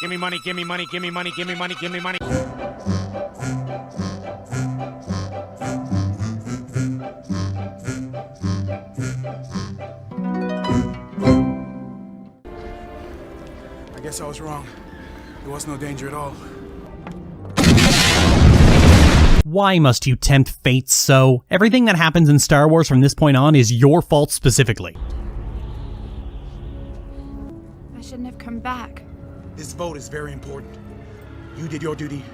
Give me money, give me money, give me money, give me money, give me money. I guess I was wrong. There was no danger at all. Why must you tempt fate so? Everything that happens in Star Wars from this point on is your fault specifically. I shouldn't have come back. This vote is very important. You did your duty.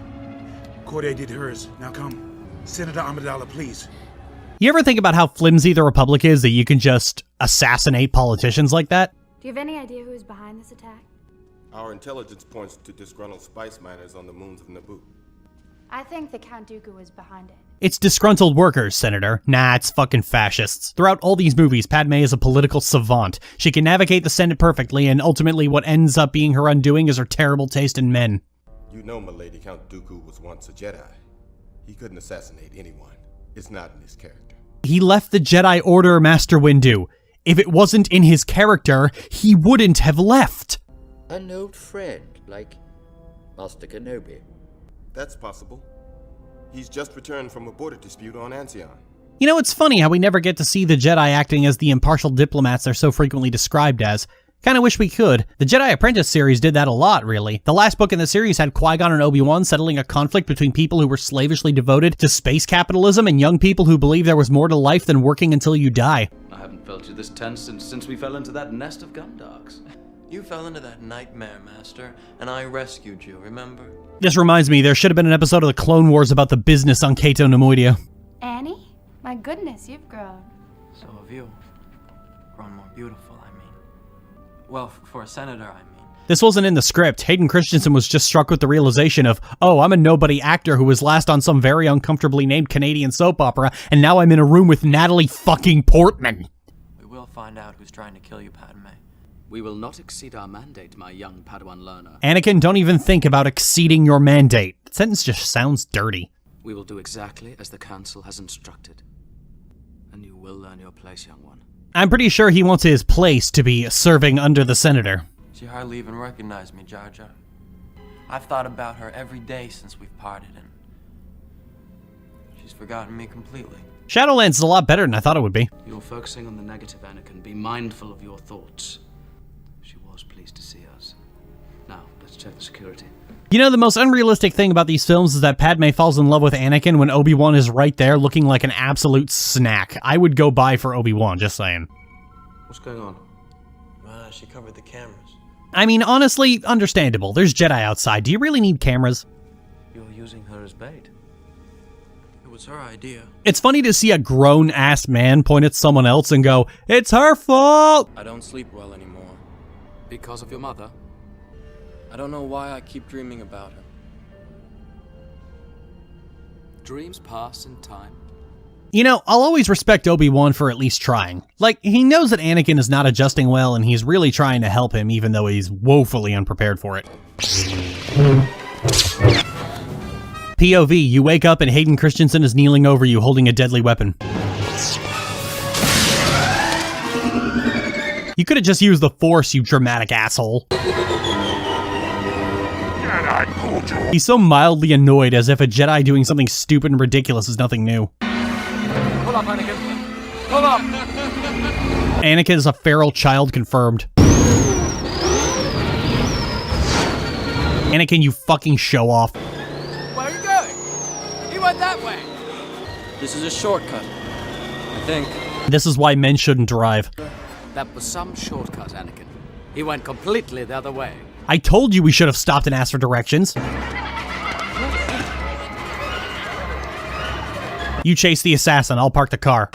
Corday did hers. Now come. Senator Amidala, please. You ever think about how flimsy the Republic is that you can just assassinate politicians like that? Do you have any idea who is behind this attack? Our intelligence points to disgruntled spice miners on the moons of Naboo. I think the Count Dooku was behind it. It's disgruntled workers, Senator. Nah, it's fucking fascists. Throughout all these movies, Padme is a political savant. She can navigate the Senate perfectly, and ultimately what ends up being her undoing is her terrible taste in men. You know, milady, Count Dooku was once a Jedi. He couldn't assassinate anyone. It's not in his character. He left the Jedi Order, Master Windu. If it wasn't in his character, he wouldn't have left. An old friend, like Master Kenobi. That's possible. He's just returned from a border dispute on Ancion. You know, it's funny how we never get to see the Jedi acting as the impartial diplomats they're so frequently described as. Kinda wish we could. The Jedi Apprentice series did that a lot, really. The last book in the series had Qui-Gon and Obi-Wan settling a conflict between people who were slavishly devoted to space capitalism and young people who believe there was more to life than working until you die. I haven't felt you this tense since we fell into that nest of Gundarks. You fell into that nightmare, Master, and I rescued you, remember? This reminds me, there should have been an episode of the Clone Wars about the business on Cato Nemoidia. Annie? My goodness, you've grown. So have you. Grown more beautiful, I mean. Well, for a senator, I mean. This wasn't in the script. Hayden Christensen was just struck with the realization of, oh, I'm a nobody actor who was last on some very uncomfortably named Canadian soap opera, and now I'm in a room with Natalie fucking Portman. We will find out who's trying to kill you, Padme. We will not exceed our mandate, my young Padawan learner. Anakin, don't even think about exceeding your mandate. That sentence just sounds dirty. We will do exactly as the Council has instructed. And you will learn your place, young one. I'm pretty sure he wants his place to be serving under the Senator. She hardly even recognized me, Jar Jar. I've thought about her every day since we've parted, and she's forgotten me completely. Shadowlands is a lot better than I thought it would be. You're focusing on the negative, Anakin. Be mindful of your thoughts. She was pleased to see us. Now, let's check the security. You know, the most unrealistic thing about these films is that Padme falls in love with Anakin when Obi-Wan is right there looking like an absolute snack. I would go buy for Obi-Wan, just saying. What's going on? She covered the cameras. I mean, honestly, understandable. There's Jedi outside. Do you really need cameras? You're using her as bait. It was her idea. It's funny to see a grown-ass man point at someone else and go, it's her fault! I don't sleep well anymore. Because of your mother? I don't know why I keep dreaming about her. Dreams pass in time. You know, I'll always respect Obi-Wan for at least trying. Like, he knows that Anakin is not adjusting well, and he's really trying to help him, even though he's woefully unprepared for it. POV, you wake up and Hayden Christensen is kneeling over you, holding a deadly weapon. You could have just used the Force, you dramatic asshole. He's so mildly annoyed, as if a Jedi doing something stupid and ridiculous is nothing new. Pull up, Anakin. Pull up! Anakin is a feral child confirmed. Anakin, you fucking show off. Where are you going? He went that way. This is a shortcut, I think. This is why men shouldn't drive. That was some shortcut, Anakin. He went completely the other way. I told you we should have stopped and asked for directions. You chase the assassin, I'll park the car.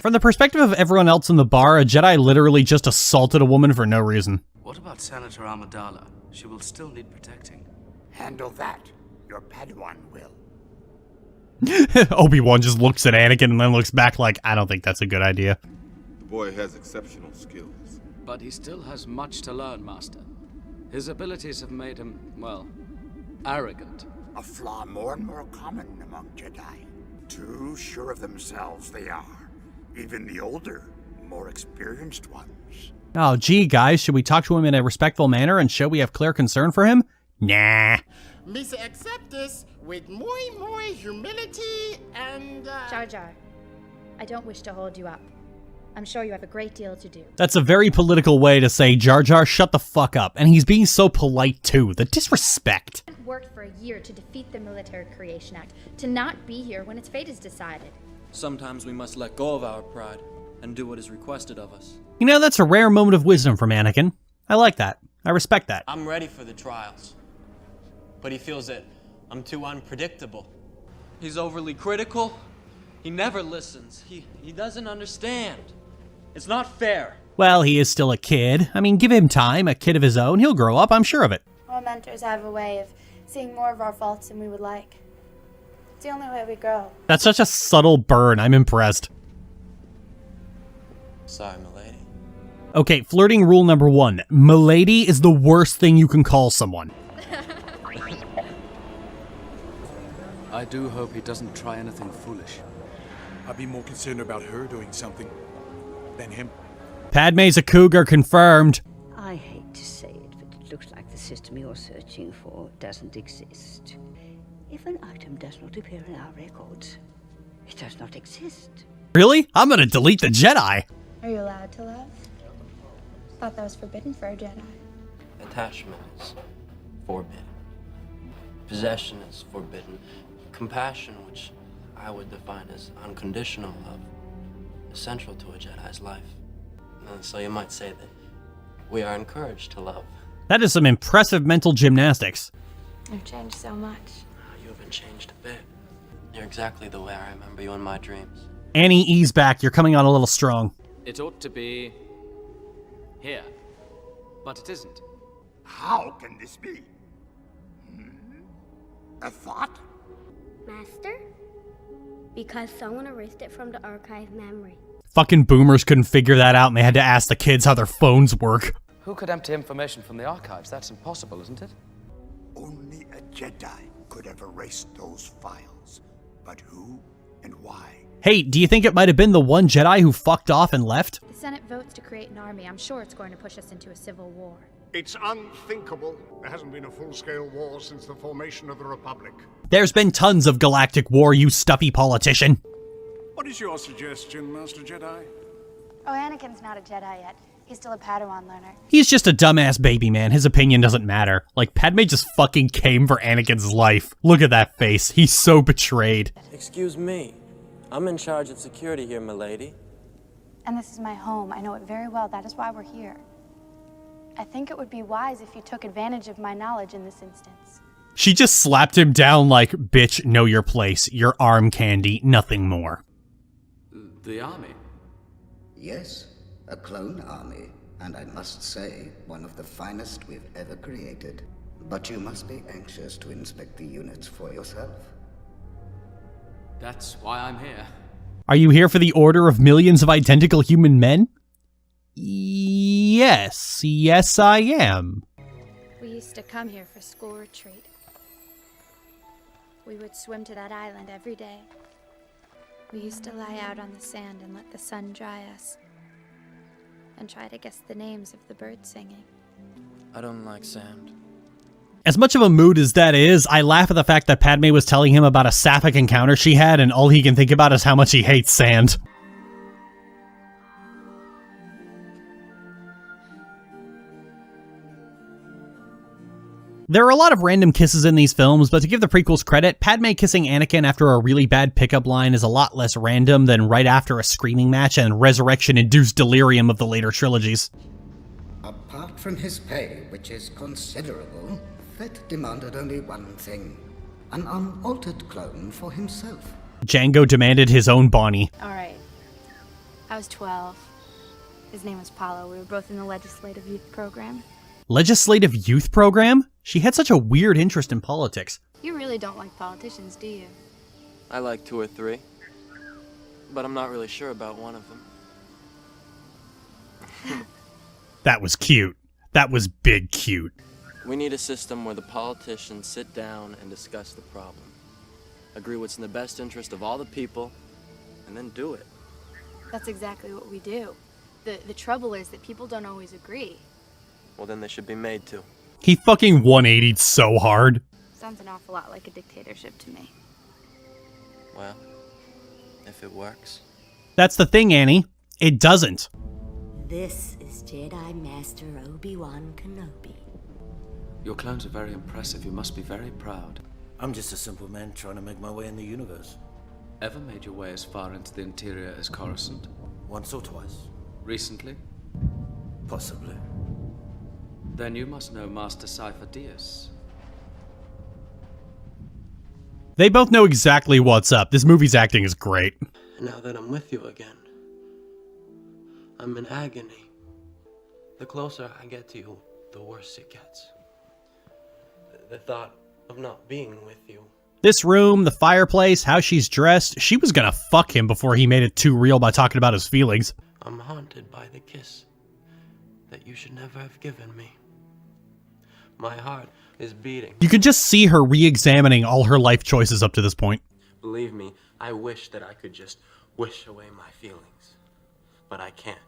From the perspective of everyone else in the bar, a Jedi literally just assaulted a woman for no reason. What about Senator Amidala? She will still need protecting. Handle that. Your Padawan will. Obi-Wan just looks at Anakin and then looks back like, I don't think that's a good idea. The boy has exceptional skills. But he still has much to learn, Master. His abilities have made him, well, arrogant. A flaw more and more common among Jedi. Too sure of themselves they are. Even the older, more experienced ones. Oh, gee, guys, should we talk to him in a respectful manner and show we have clear concern for him? Nah. Misa accept this with more humility and, Jar Jar, I don't wish to hold you up. I'm sure you have a great deal to do. That's a very political way to say, Jar Jar, shut the fuck up. And he's being so polite, too. The disrespect. I worked for a year to defeat the Military Creation Act, to not be here when its fate is decided. Sometimes we must let go of our pride and do what is requested of us. You know, that's a rare moment of wisdom from Anakin. I like that. I respect that. I'm ready for the trials. But he feels that I'm too unpredictable. He's overly critical. He never listens. He doesn't understand. It's not fair. Well, he is still a kid. I mean, give him time, a kid of his own. He'll grow up, I'm sure of it. Our mentors have a way of seeing more of our faults than we would like. It's the only way we grow. That's such a subtle burn. I'm impressed. Sorry, milady. Okay, flirting rule number 1. Milady is the worst thing you can call someone. I do hope he doesn't try anything foolish. I'd be more concerned about her doing something than him. Padme's a cougar, confirmed. I hate to say it, but it looks like the system you're searching for doesn't exist. If an item does not appear in our records, it does not exist. Really? I'm gonna delete the Jedi. Are you allowed to love? Thought that was forbidden for a Jedi. Attachment is forbidden. Possession is forbidden. Compassion, which I would define as unconditional love, is central to a Jedi's life. And so you might say that we are encouraged to love. That is some impressive mental gymnastics. You've changed so much. You haven't changed a bit. You're exactly the way I remember you in my dreams. Annie, ease back. You're coming on a little strong. It ought to be here, but it isn't. How can this be? A thought? Master? Because someone erased it from the archive memory. Fucking boomers couldn't figure that out and they had to ask the kids how their phones work. Who could empty information from the archives? That's impossible, isn't it? Only a Jedi could have erased those files. But who and why? Hey, do you think it might have been the one Jedi who fucked off and left? The Senate votes to create an army. I'm sure it's going to push us into a civil war. It's unthinkable. There hasn't been a full-scale war since the formation of the Republic. There's been tons of galactic war, you stuffy politician. What is your suggestion, Master Jedi? Oh, Anakin's not a Jedi yet. He's still a Padawan learner. He's just a dumbass baby, man. His opinion doesn't matter. Like, Padme just fucking came for Anakin's life. Look at that face. He's so betrayed. Excuse me. I'm in charge of security here, milady. And this is my home. I know it very well. That is why we're here. I think it would be wise if you took advantage of my knowledge in this instance. She just slapped him down like, bitch, know your place. You're arm candy, nothing more. The army? Yes, a clone army. And I must say, one of the finest we've ever created. But you must be anxious to inspect the units for yourself. That's why I'm here. Are you here for the order of millions of identical human men? Yes. Yes, I am. We used to come here for school retreat. We would swim to that island every day. We used to lie out on the sand and let the sun dry us. And try to guess the names of the birds singing. I don't like sand. As much of a mood as that is, I laugh at the fact that Padme was telling him about a sapphic encounter she had and all he can think about is how much he hates sand. There are a lot of random kisses in these films, but to give the prequels credit, Padme kissing Anakin after a really bad pickup line is a lot less random than right after a screaming match and resurrection-induced delirium of the later trilogies. Apart from his pay, which is considerable, Fett demanded only one thing. An unaltered clone for himself. Jango demanded his own Bonnie. Alright. I was 12. His name was Paulo. We were both in the Legislative Youth Program. Legislative Youth Program? She had such a weird interest in politics. You really don't like politicians, do you? I like 2 or 3. But I'm not really sure about one of them. That was cute. That was big cute. We need a system where the politicians sit down and discuss the problem. agree what's in the best interest of all the people, and then do it. That's exactly what we do. The trouble is that people don't always agree. Well, then they should be made to. He fucking 180'd so hard. Sounds an awful lot like a dictatorship to me. Well, if it works. That's the thing, Annie. It doesn't. This is Jedi Master Obi-Wan Kenobi. Your clones are very impressive. You must be very proud. I'm just a simple man trying to make my way in the universe. Ever made your way as far into the interior as Coruscant? Once or twice. Recently? Possibly. Then you must know Master Cypher Dyas. They both know exactly what's up. This movie's acting is great. Now that I'm with you again, I'm in agony. The closer I get to you, the worse it gets. The thought of not being with you. This room, the fireplace, how she's dressed, she was gonna fuck him before he made it too real by talking about his feelings. I'm haunted by the kiss that you should never have given me. My heart is beating. You can just see her re-examining all her life choices up to this point. Believe me, I wish that I could just wish away my feelings, but I can't.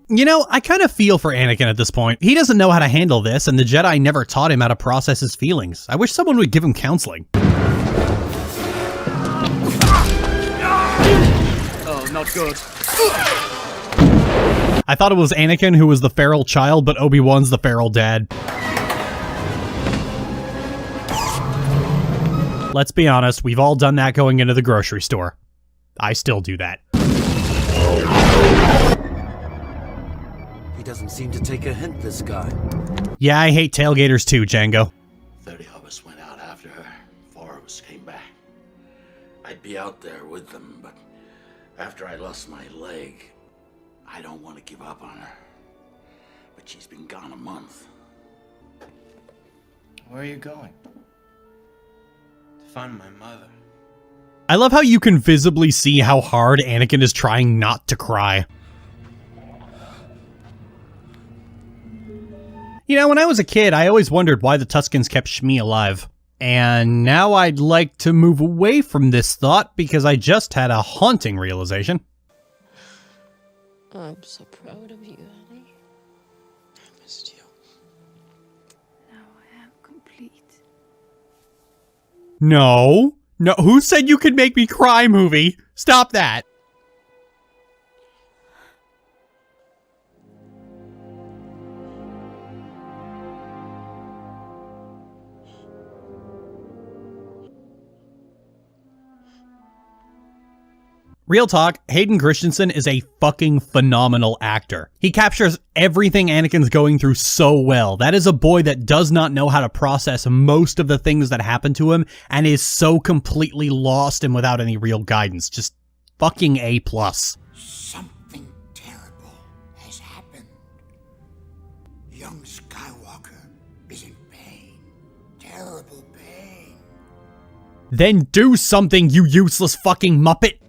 You know, I kind of feel for Anakin at this point. He doesn't know how to handle this, and the Jedi never taught him how to process his feelings. I wish someone would give him counseling. Oh, not good. I thought it was Anakin who was the feral child, but Obi-Wan's the feral dad. Let's be honest, we've all done that going into the grocery store. I still do that. He doesn't seem to take a hint, this guy. Yeah, I hate tailgaters too, Django. 30 of us went out after her. 4 of us came back. I'd be out there with them, but after I lost my leg, I don't want to give up on her. But she's been gone a month. Where are you going? To find my mother. I love how you can visibly see how hard Anakin is trying not to cry. You know, when I was a kid, I always wondered why the Tuskens kept Shmi alive. And now I'd like to move away from this thought because I just had a haunting realization. I'm so proud of you, honey. I missed you. Now I am complete. No. No, who said you could make me cry, movie? Stop that. Real talk, Hayden Christensen is a fucking phenomenal actor. He captures everything Anakin's going through so well. That is a boy that does not know how to process most of the things that happen to him and is so completely lost and without any real guidance. Just fucking A+. Something terrible has happened. Young Skywalker is in pain. Terrible pain. Then do something, you useless fucking muppet!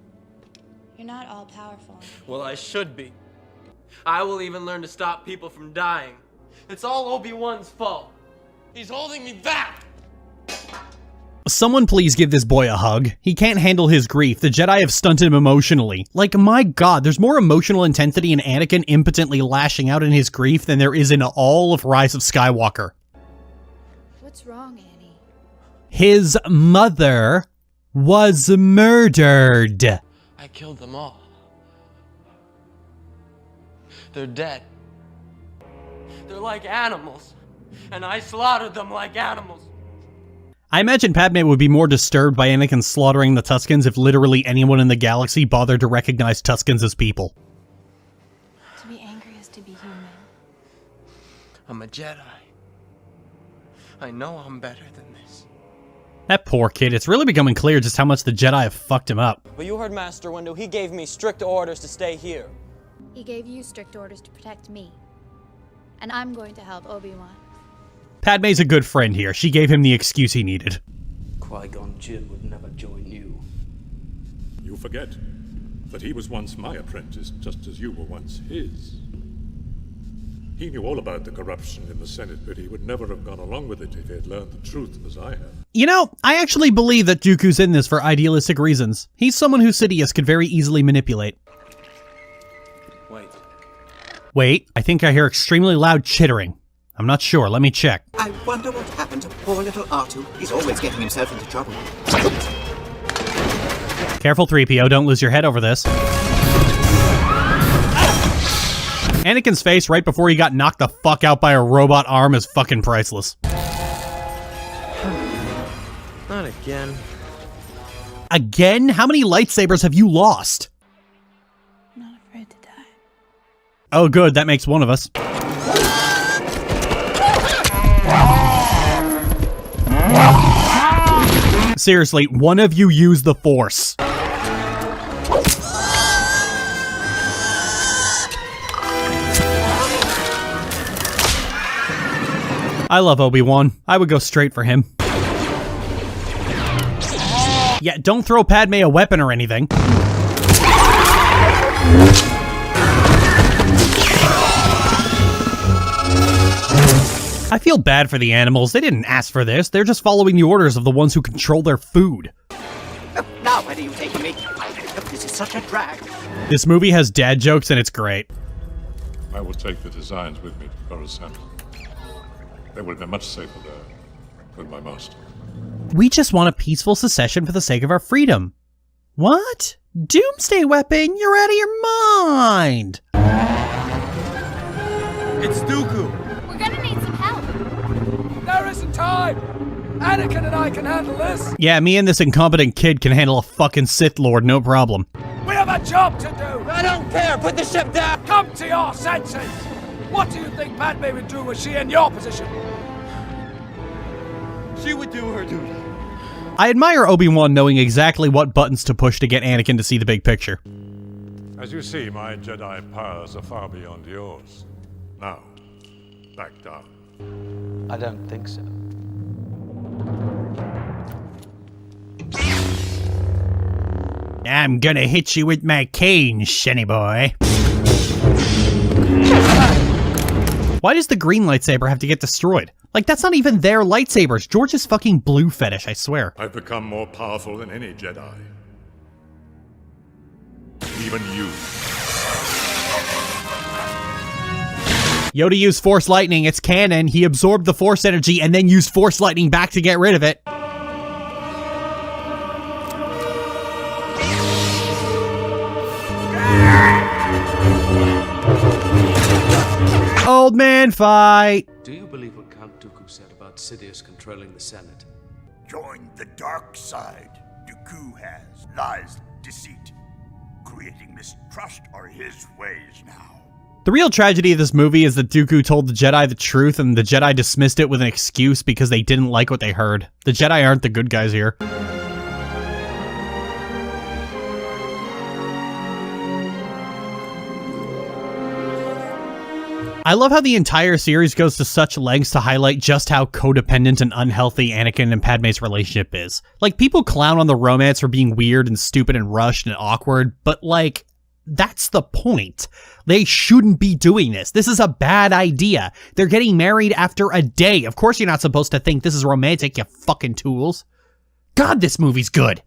You're not all powerful. Well, I should be. I will even learn to stop people from dying. It's all Obi-Wan's fault. He's holding me back! Someone please give this boy a hug. He can't handle his grief. The Jedi have stunted him emotionally. Like, my god, there's more emotional intensity in Anakin impotently lashing out in his grief than there is in all of Rise of Skywalker. What's wrong, Annie? His mother was murdered. I killed them all. They're dead. They're like animals, and I slaughtered them like animals. I imagine Padme would be more disturbed by Anakin slaughtering the Tuskens if literally anyone in the galaxy bothered to recognize Tuskens as people. To be angry is to be human. I'm a Jedi. I know I'm better than this. That poor kid, it's really becoming clear just how much the Jedi have fucked him up. But you heard Master Windu. He gave me strict orders to stay here. He gave you strict orders to protect me. And I'm going to help Obi-Wan. Padme's a good friend here. She gave him the excuse he needed. Qui-Gon Jinn would never join you. You forget that he was once my apprentice, just as you were once his. He knew all about the corruption in the Senate, but he would never have gone along with it if he had learned the truth as I have. You know, I actually believe that Dooku's in this for idealistic reasons. He's someone who Sidious could very easily manipulate. Wait, I think I hear extremely loud chittering. I'm not sure, let me check. I wonder what happened to poor little R2. He's always getting himself into trouble. Careful, 3PO, don't lose your head over this. Anakin's face right before he got knocked the fuck out by a robot arm is fucking priceless. Not again. Again? How many lightsabers have you lost? I'm not afraid to die. Oh good, that makes one of us. Seriously, one of you use the Force. I love Obi-Wan. I would go straight for him. Yeah, don't throw Padme a weapon or anything. I feel bad for the animals. They didn't ask for this. They're just following the orders of the ones who control their food. Now where are you taking me? This is such a drag. This movie has dad jokes and it's great. I will take the designs with me to Coruscant. They will be much safer there than my master. We just want a peaceful secession for the sake of our freedom. What? Doomsday weapon? You're out of your mind! It's Dooku! We're gonna need some help. There isn't time! Anakin and I can handle this! Yeah, me and this incompetent kid can handle a fucking Sith Lord, no problem. We have a job to do! I don't care! Put the ship down! Come to your senses! What do you think Padme would do were she in your position? She would do her duty. I admire Obi-Wan knowing exactly what buttons to push to get Anakin to see the big picture. As you see, my Jedi powers are far beyond yours. Now, back down. I don't think so. I'm gonna hit you with my cane, Shenny boy. Why does the green lightsaber have to get destroyed? Like, that's not even their lightsabers. George's fucking blue fetish, I swear. I've become more powerful than any Jedi. Even you. Yoda used Force Lightning, it's canon. He absorbed the Force energy and then used Force Lightning back to get rid of it. Old man fight! Do you believe what Count Dooku said about Sidious controlling the Senate? Join the dark side. Dooku has lies, deceit. Creating mistrust are his ways now. The real tragedy of this movie is that Dooku told the Jedi the truth and the Jedi dismissed it with an excuse because they didn't like what they heard. The Jedi aren't the good guys here. I love how the entire series goes to such lengths to highlight just how codependent and unhealthy Anakin and Padme's relationship is. Like, people clown on the romance for being weird and stupid and rushed and awkward, but like, that's the point. They shouldn't be doing this. This is a bad idea. They're getting married after a day. Of course you're not supposed to think this is romantic, you fucking tools. God, this movie's good.